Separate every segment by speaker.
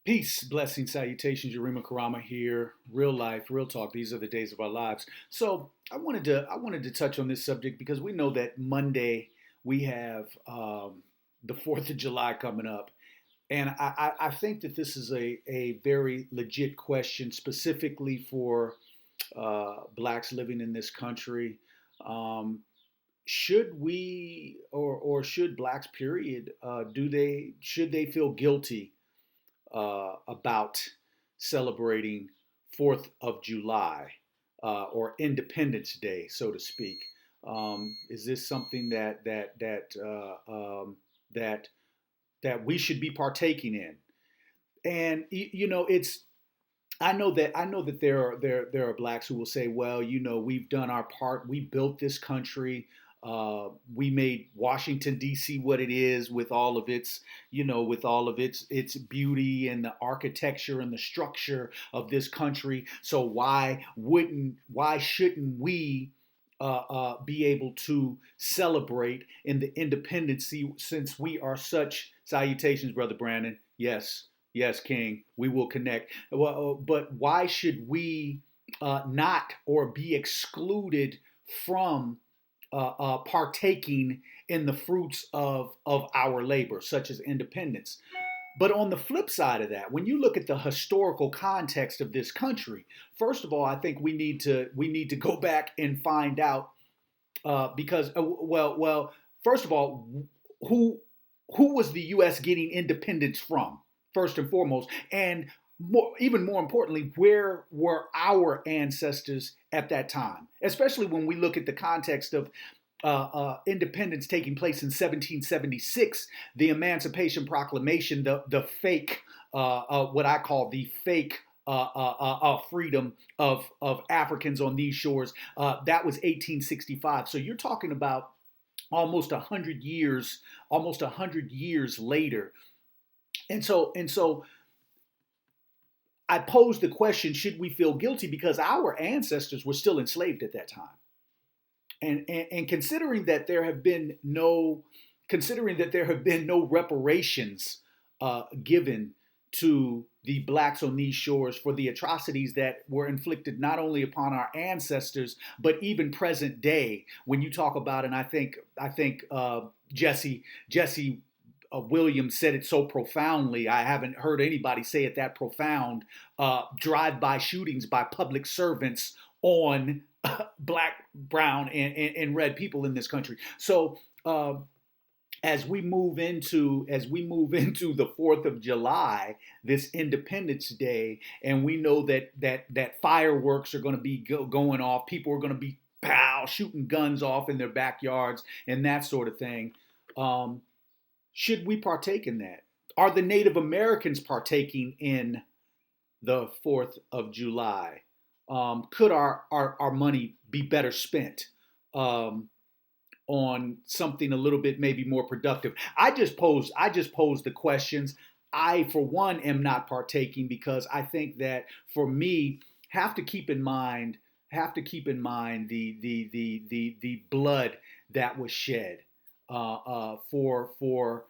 Speaker 1: Peace, blessings, salutations. Yurima Karama here. Real life, real talk. These are the days of our lives. So I wanted to touch on this subject because we know that Monday we have the Fourth of July coming up, and I think that this is a very legit question specifically for blacks living in this country. Um, should we or should blacks period do they should they feel guilty about celebrating 4th of July or Independence Day, so to speak. Is this something that that we should be partaking in? And it's I know that there are blacks who will say, well, we've done our part. We built this country. We made Washington D.C. what it is with all of its, with all of its beauty and the architecture and the structure of this country. So why shouldn't we be able to celebrate in the independence since we are such salutations, Brother Brandon? Yes, yes, King. We will connect. Well, but why should we not or be excluded from partaking in the fruits of our labor, such as independence? But on the flip side of that, when you look at the historical context of this country, first of all, I think we need to go back and find out because first of all, who who was the U.S. getting independence from, first and foremost, and even more importantly, where were our ancestors at that time? Especially when we look at the context of independence taking place in 1776, the Emancipation Proclamation, the fake, what I call the fake freedom of Africans on these shores. That was 1865. So you're talking about almost 100 years, almost 100 years later. And so I pose the question: should we feel guilty because our ancestors were still enslaved at that time? And considering that there have been no reparations given to the blacks on these shores for the atrocities that were inflicted not only upon our ancestors but even present day. When you talk about, and I think Jesse Williams said it so profoundly. I haven't heard anybody say it that profound. Drive-by shootings by public servants on black, brown, and red people in this country. So as we move into the Fourth of July, this Independence Day, and we know that fireworks are going to be going off. People are going to be shooting guns off in their backyards and that sort of thing. Um, should we partake in that? Are the Native Americans partaking in the 4th of July? Could our money be better spent um, on something a little bit maybe more productive? I just pose the questions. I, for one, am not partaking because I think that for me, have to keep in mind the blood that was shed for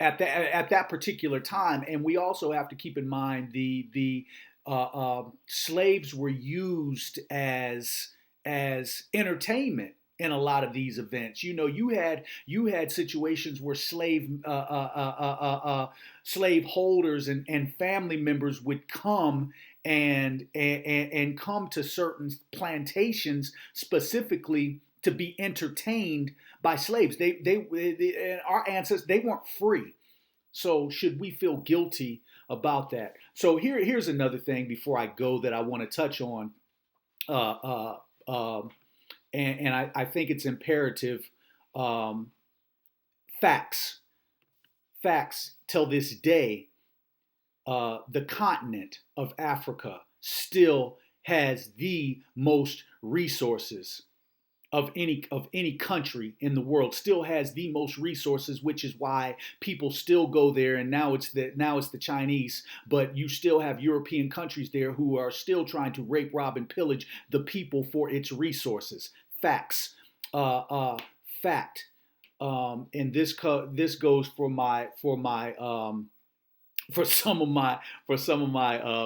Speaker 1: at that particular time. And we also have to keep in mind the slaves were used as entertainment in a lot of these events. You had situations where slave holders and family members would come and come to certain plantations specifically to be entertained by slaves. Our ancestors, they weren't free. So should we feel guilty about that? So here's another thing before I go that I want to touch on, uh, uh, and I think it's imperative. Um, facts, facts. Till this day, the continent of Africa still has the most resources of any country in the world. Still has the most resources, which is why people still go there. And now it's the Chinese, but you still have European countries there who are still trying to rape, rob, and pillage the people for its resources. Facts. Fact. And this goes for my for some of my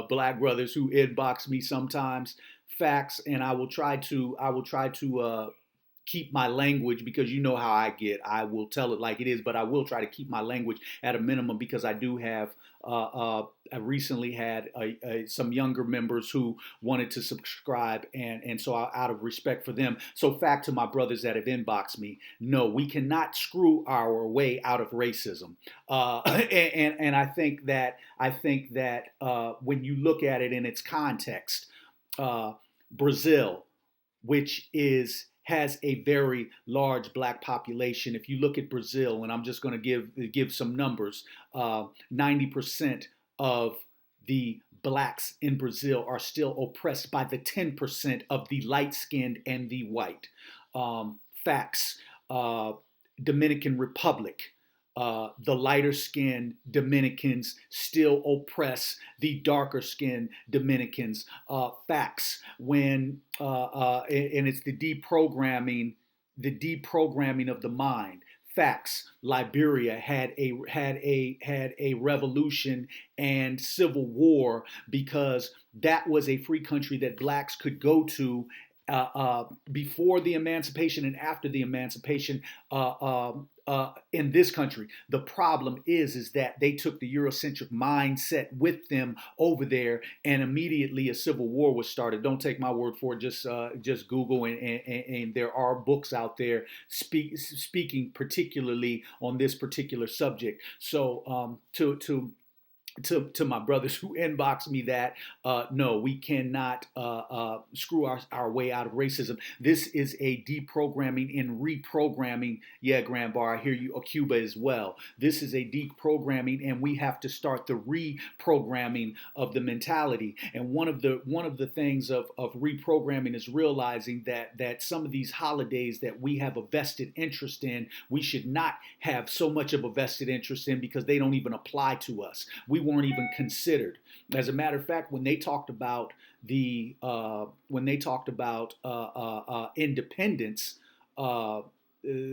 Speaker 1: black brothers who inbox me sometimes, facts, and I will try to keep my language, because you know how I get. I will tell it like it is, but I will try to keep my language at a minimum, because I do have. I recently had some younger members who wanted to subscribe, and so out of respect for them. So, fact to my brothers that have inboxed me, no, we cannot screw our way out of racism. And I think that when you look at it in its context, Brazil, which is has a very large black population. If you look at Brazil, and I'm just going to give some numbers, 90% of the blacks in Brazil are still oppressed by the 10% of the light-skinned and the white. Facts. Dominican Republic. The lighter skinned Dominicans still oppress the darker skinned Dominicans. Facts. And it's the deprogramming of the mind. Facts. Liberia had a revolution and civil war because that was a free country that blacks could go to before the emancipation and after the emancipation in this country. The problem is that they took the Eurocentric mindset with them over there, and immediately a civil war was started. Don't take my word for it. Just Google, and there are books out there speaking particularly on this particular subject. So to my brothers who inbox me that, no, we cannot screw our way out of racism. This is a deprogramming and reprogramming. Yeah, Grand Bar, I hear you. Cuba as well. This is a deprogramming, and we have to start the reprogramming of the mentality. And one of the things of reprogramming is realizing that some of these holidays that we have a vested interest in, we should not have so much of a vested interest in, because they don't even apply to us. We weren't even considered. As a matter of fact, when they talked about independence,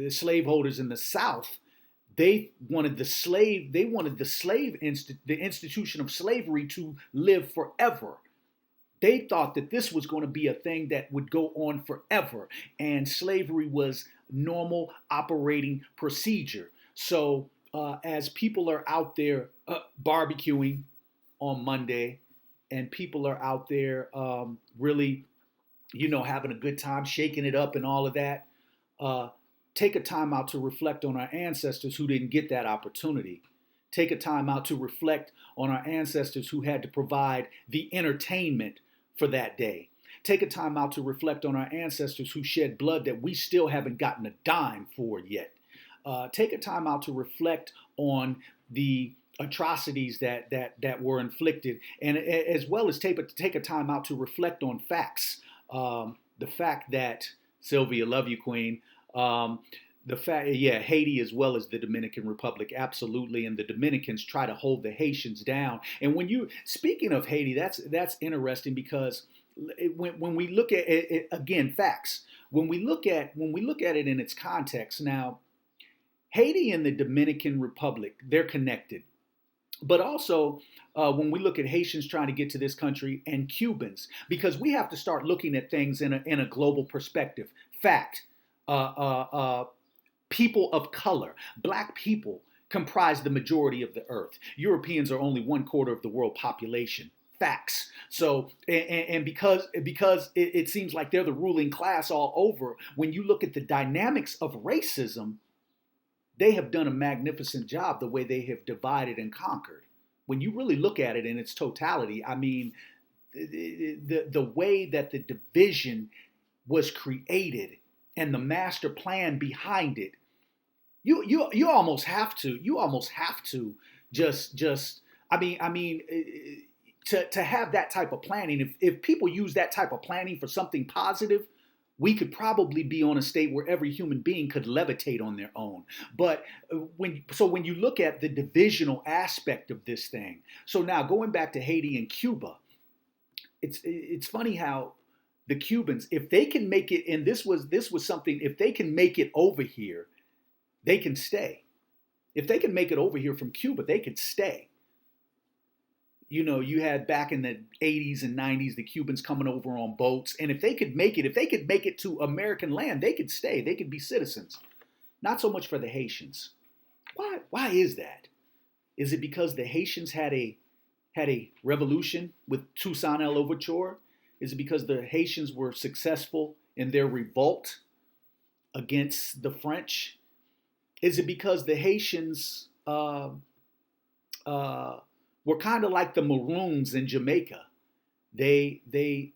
Speaker 1: slaveholders in the South, the institution of slavery to live forever. They thought that this was going to be a thing that would go on forever, and slavery was normal operating procedure. So as people are out there barbecuing on Monday, and people are out there really, having a good time, shaking it up and all of that, take a time out to reflect on our ancestors who didn't get that opportunity. Take a time out to reflect on our ancestors who had to provide the entertainment for that day. Take a time out to reflect on our ancestors who shed blood that we still haven't gotten a dime for yet. Take a time out to reflect on the atrocities that were inflicted, and as well as take a time out to reflect on facts. The fact that, Sylvia, love you, Queen. Haiti as well as the Dominican Republic, absolutely, and the Dominicans try to hold the Haitians down. And speaking of Haiti, that's interesting, because when we look at it, again, facts. When we look at it in its context, now, Haiti and the Dominican Republic, they're connected. But also, when we look at Haitians trying to get to this country, and Cubans, because we have to start looking at things in a global perspective. Fact, people of color, black people, comprise the majority of the earth. Europeans are only 1/4 of the world population. Facts. So, and because it seems like they're the ruling class all over, when you look at the dynamics of racism, they have done a magnificent job the way they have divided and conquered. When you really look at it in its totality, I mean, the way that the division was created and the master plan behind it, you almost have to just to have that type of planning. If people use that type of planning for something positive, we could probably be on a state where every human being could levitate on their own. But when you look at the divisional aspect of this thing, so now going back to Haiti and Cuba, it's funny how the Cubans, if they can make it, and this was something, if they can make it over here, they can stay. If they can make it over here from Cuba, they can stay. You had back in the 80s and 90s the Cubans coming over on boats, and if they could make it to American land, they could stay, they could be citizens. Not so much for the Haitians. Why is that? Is it because the Haitians had a revolution with Toussaint Louverture? Is it because the Haitians were successful in their revolt against the French? Is it because the Haitians were kind of like the Maroons in Jamaica? They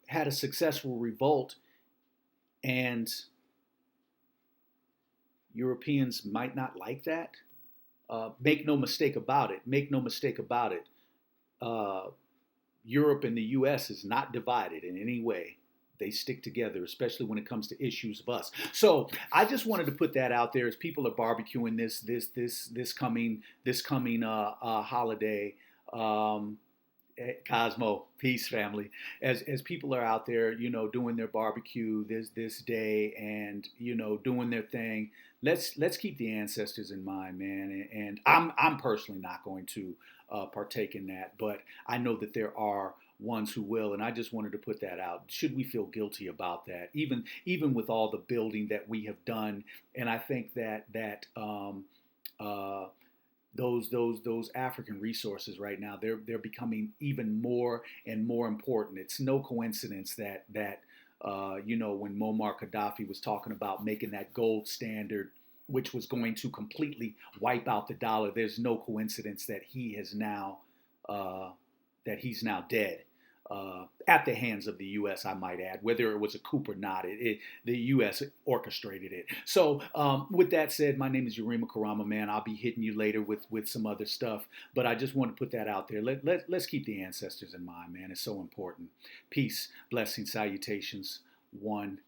Speaker 1: had a successful revolt, and Europeans might not like that. Make no mistake about it. Make no mistake about it. Europe and the U.S. is not divided in any way. They stick together, especially when it comes to issues of us. So I just wanted to put that out there as people are barbecuing this coming holiday. Cosmo, peace, family. As people are out there, doing their barbecue this day, and doing their thing. Let's keep the ancestors in mind, man. And I'm personally not going to partake in that, but I know that there are ones who will, and I just wanted to put that out. Should we feel guilty about that, even with all the building that we have done? And I think that those African resources right now, they're becoming even more and more important. It's no coincidence that when Muammar Gaddafi was talking about making that gold standard, which was going to completely wipe out the dollar, there's no coincidence that he's now dead. At the hands of the U.S., I might add, whether it was a coup or not, the U.S. orchestrated it. So with that said, my name is Yurima Karama, man. I'll be hitting you later with some other stuff, but I just want to put that out there. Let's keep the ancestors in mind, man. It's so important. Peace, blessings, salutations. One